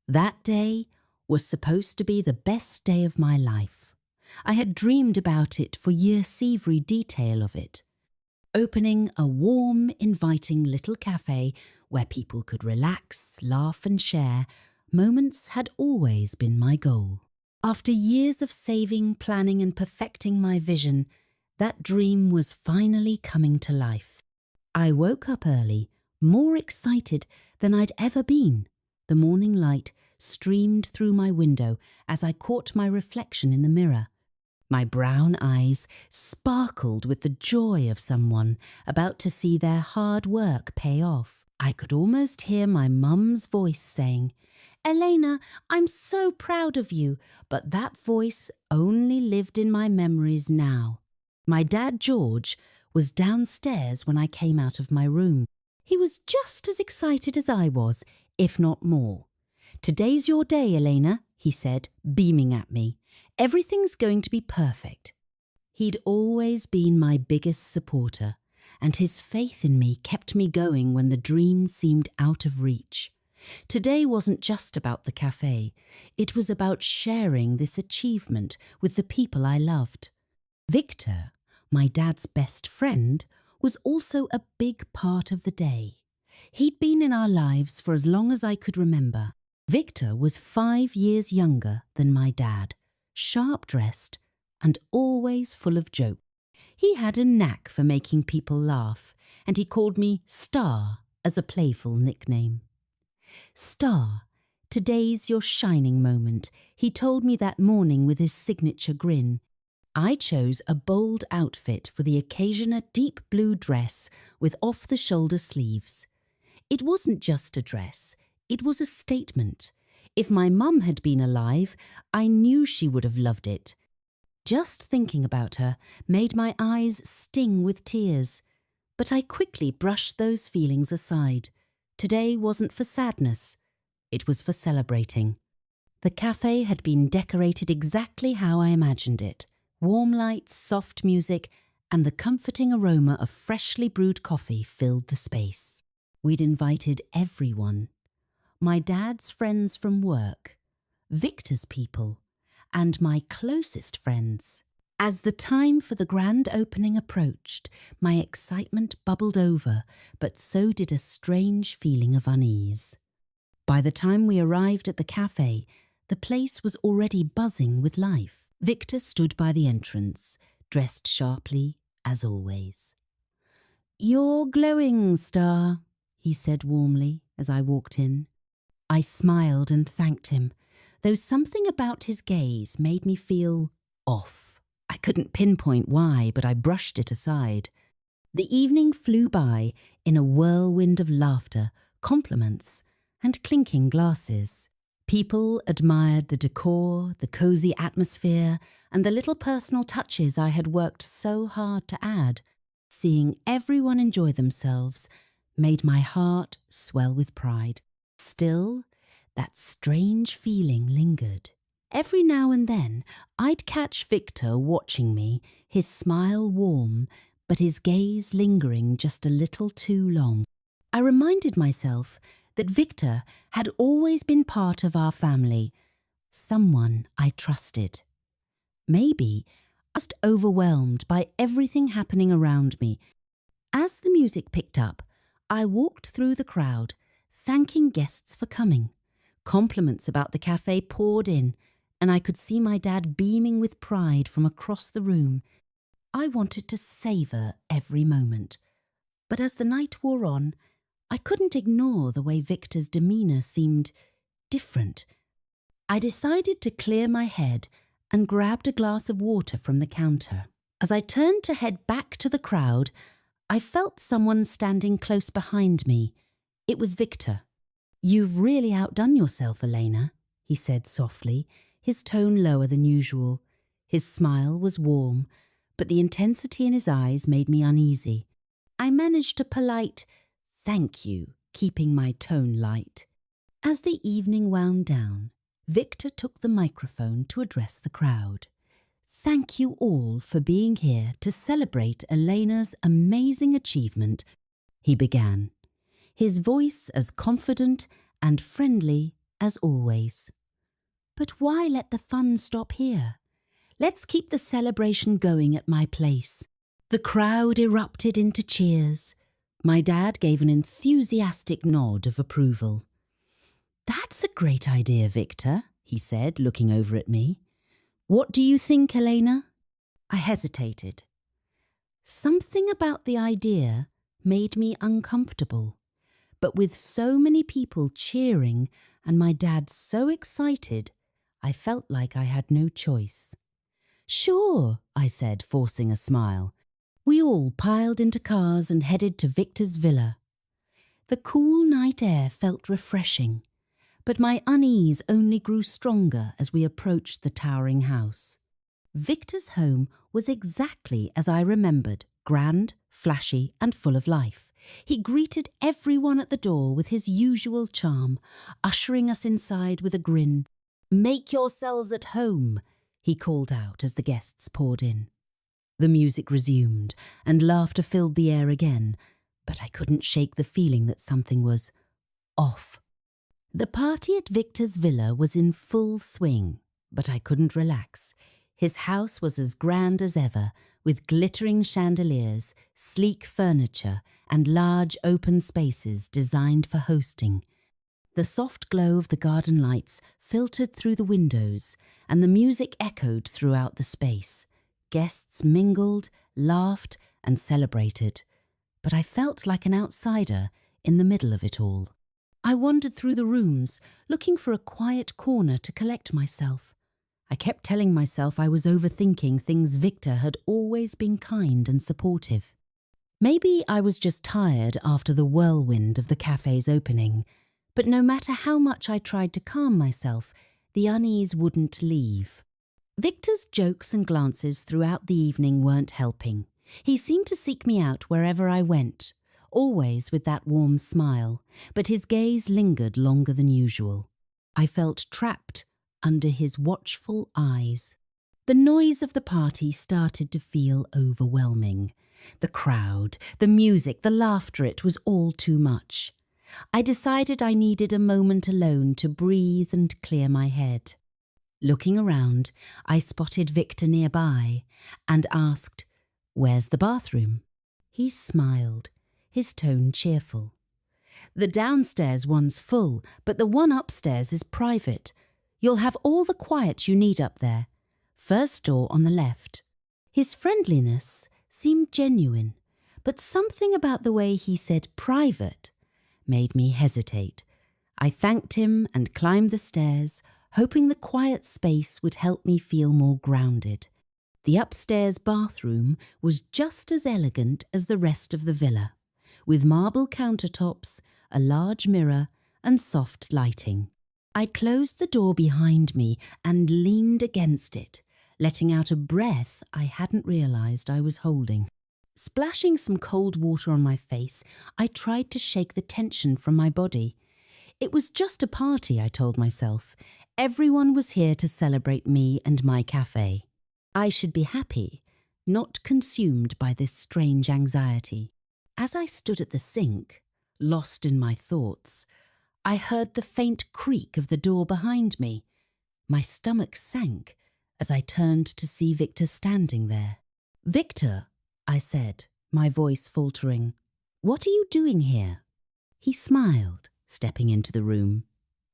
That day was supposed to be the best day of my life. I had dreamed about it for years, every detail of it. Opening a warm, inviting little cafe where people could relax, laugh and share, moments had always been my goal. After years of saving, planning and perfecting my vision, that dream was finally coming to life. I woke up early, more excited than I'd ever been. The morning light streamed through my window as I caught my reflection in the mirror. My brown eyes sparkled with the joy of someone about to see their hard work pay off. I could almost hear my mum's voice saying, "Elena, I'm so proud of you," but that voice only lived in my memories now. My dad, George, was downstairs when I came out of my room. He was just as excited as I was, if not more. "Today's your day, Elena," he said, beaming at me. "Everything's going to be perfect." He'd always been my biggest supporter, and his faith in me kept me going when the dream seemed out of reach. Today wasn't just about the cafe. It was about sharing this achievement with the people I loved. Victor, my dad's best friend, was also a big part of the day. He'd been in our lives for as long as I could remember. Victor was 5 years younger than my dad, sharp-dressed and always full of jokes. He had a knack for making people laugh, and he called me Star as a playful nickname. "Star, today's your shining moment," he told me that morning with his signature grin. I chose a bold outfit for the occasion, a deep blue dress with off-the-shoulder sleeves. It wasn't just a dress, it was a statement. If my mum had been alive, I knew she would have loved it. Just thinking about her made my eyes sting with tears, but I quickly brushed those feelings aside. Today wasn't for sadness, it was for celebrating. The cafe had been decorated exactly how I imagined it. Warm lights, soft music, and the comforting aroma of freshly brewed coffee filled the space. We'd invited everyone. My dad's friends from work, Victor's people, and my closest friends. As the time for the grand opening approached, my excitement bubbled over, but so did a strange feeling of unease. By the time we arrived at the cafe, the place was already buzzing with life. Victor stood by the entrance, dressed sharply, as always. "You're glowing, Star," he said warmly as I walked in. I smiled and thanked him, though something about his gaze made me feel off. I couldn't pinpoint why, but I brushed it aside. The evening flew by in a whirlwind of laughter, compliments, and clinking glasses. People admired the decor, the cosy atmosphere, and the little personal touches I had worked so hard to add. Seeing everyone enjoy themselves made my heart swell with pride. Still, that strange feeling lingered. Every now and then, I'd catch Victor watching me, his smile warm, but his gaze lingering just a little too long. I reminded myself that Victor had always been part of our family, someone I trusted. Maybe just overwhelmed by everything happening around me. As the music picked up, I walked through the crowd, thanking guests for coming. Compliments about the cafe poured in, and I could see my dad beaming with pride from across the room. I wanted to savour every moment. But as the night wore on, I couldn't ignore the way Victor's demeanour seemed different. I decided to clear my head and grabbed a glass of water from the counter. As I turned to head back to the crowd, I felt someone standing close behind me. It was Victor. "You've really outdone yourself, Elena," he said softly, his tone lower than usual. His smile was warm, but the intensity in his eyes made me uneasy. I managed a polite "thank you," keeping my tone light. As the evening wound down, Victor took the microphone to address the crowd. "Thank you all for being here to celebrate Elena's amazing achievement," he began, his voice as confident and friendly as always. But why let the fun stop here? Let's keep the celebration going at my place. The crowd erupted into cheers. My dad gave an enthusiastic nod of approval. "That's a great idea, Victor," he said, looking over at me. "What do you think, Elena?" I hesitated. Something about the idea made me uncomfortable, but with so many people cheering and my dad so excited, I felt like I had no choice. "Sure," I said, forcing a smile. We all piled into cars and headed to Victor's villa. The cool night air felt refreshing, but my unease only grew stronger as we approached the towering house. Victor's home was exactly as I remembered, grand, flashy, and full of life. He greeted everyone at the door with his usual charm, ushering us inside with a grin. "Make yourselves at home," he called out as the guests poured in. The music resumed, and laughter filled the air again, but I couldn't shake the feeling that something was off. The party at Victor's villa was in full swing, but I couldn't relax. His house was as grand as ever, with glittering chandeliers, sleek furniture, and large open spaces designed for hosting. The soft glow of the garden lights filtered through the windows, and the music echoed throughout the space. Guests mingled, laughed, and celebrated, but I felt like an outsider in the middle of it all. I wandered through the rooms, looking for a quiet corner to collect myself. I kept telling myself I was overthinking things. Victor had always been kind and supportive. Maybe I was just tired after the whirlwind of the cafe's opening, but no matter how much I tried to calm myself, the unease wouldn't leave. Victor's jokes and glances throughout the evening weren't helping. He seemed to seek me out wherever I went, always with that warm smile, but his gaze lingered longer than usual. I felt trapped under his watchful eyes. The noise of the party started to feel overwhelming. The crowd, the music, the laughter, it was all too much. I decided I needed a moment alone to breathe and clear my head. Looking around, I spotted Victor nearby and asked, "Where's the bathroom?" He smiled, his tone cheerful. "The downstairs one's full, but the one upstairs is private. You'll have all the quiet you need up there. First door on the left." His friendliness seemed genuine, but something about the way he said private made me hesitate. I thanked him and climbed the stairs, hoping the quiet space would help me feel more grounded. The upstairs bathroom was just as elegant as the rest of the villa, with marble countertops, a large mirror, and soft lighting. I closed the door behind me and leaned against it, letting out a breath I hadn't realized I was holding. Splashing some cold water on my face, I tried to shake the tension from my body. It was just a party, I told myself. Everyone was here to celebrate me and my cafe. I should be happy, not consumed by this strange anxiety. As I stood at the sink, lost in my thoughts, I heard the faint creak of the door behind me. My stomach sank as I turned to see Victor standing there. "Victor," I said, my voice faltering, "what are you doing here?" He smiled, stepping into the room.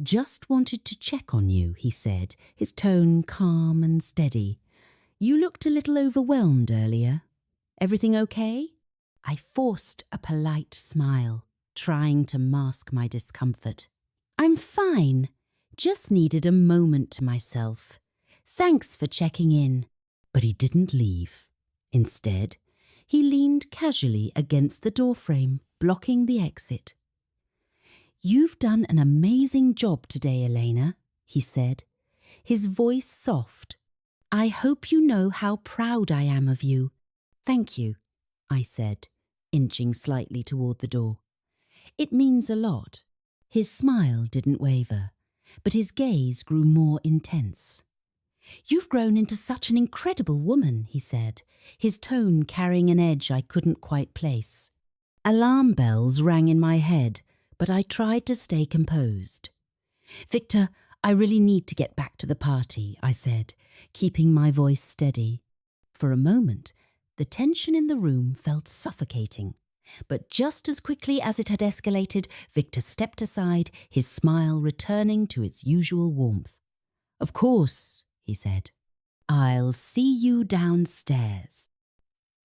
"Just wanted to check on you," he said, his tone calm and steady. "You looked a little overwhelmed earlier. Everything okay?" I forced a polite smile, trying to mask my discomfort. "I'm fine. Just needed a moment to myself. Thanks for checking in." But he didn't leave. Instead, he leaned casually against the doorframe, blocking the exit. "You've done an amazing job today, Elena," he said, his voice soft. "I hope you know how proud I am of you." "Thank you," I said, inching slightly toward the door. "It means a lot." His smile didn't waver, but his gaze grew more intense. "You've grown into such an incredible woman," he said, his tone carrying an edge I couldn't quite place. Alarm bells rang in my head, but I tried to stay composed. "Victor, I really need to get back to the party," I said, keeping my voice steady. For a moment, the tension in the room felt suffocating. But just as quickly as it had escalated, Victor stepped aside, his smile returning to its usual warmth. "Of course," he said. "I'll see you downstairs."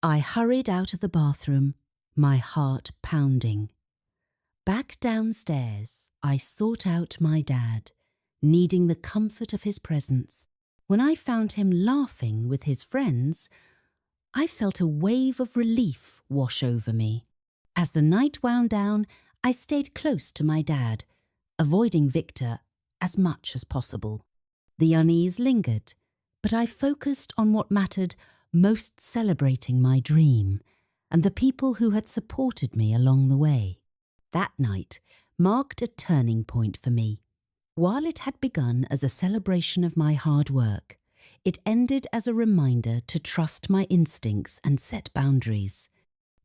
I hurried out of the bathroom, my heart pounding. Back downstairs, I sought out my dad, needing the comfort of his presence. When I found him laughing with his friends, I felt a wave of relief wash over me. As the night wound down, I stayed close to my dad, avoiding Victor as much as possible. The unease lingered, but I focused on what mattered most, celebrating my dream and the people who had supported me along the way. That night marked a turning point for me. While it had begun as a celebration of my hard work, it ended as a reminder to trust my instincts and set boundaries.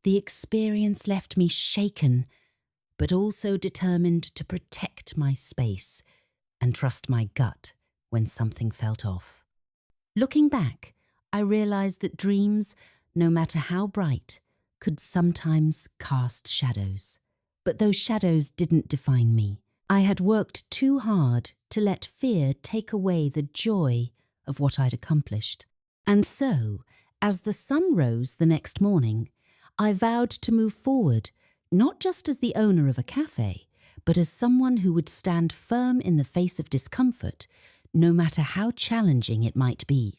The experience left me shaken, but also determined to protect my space and trust my gut when something felt off. Looking back, I realized that dreams, no matter how bright, could sometimes cast shadows. But those shadows didn't define me. I had worked too hard to let fear take away the joy of what I'd accomplished. And so, as the sun rose the next morning, I vowed to move forward, not just as the owner of a cafe, but as someone who would stand firm in the face of discomfort, no matter how challenging it might be.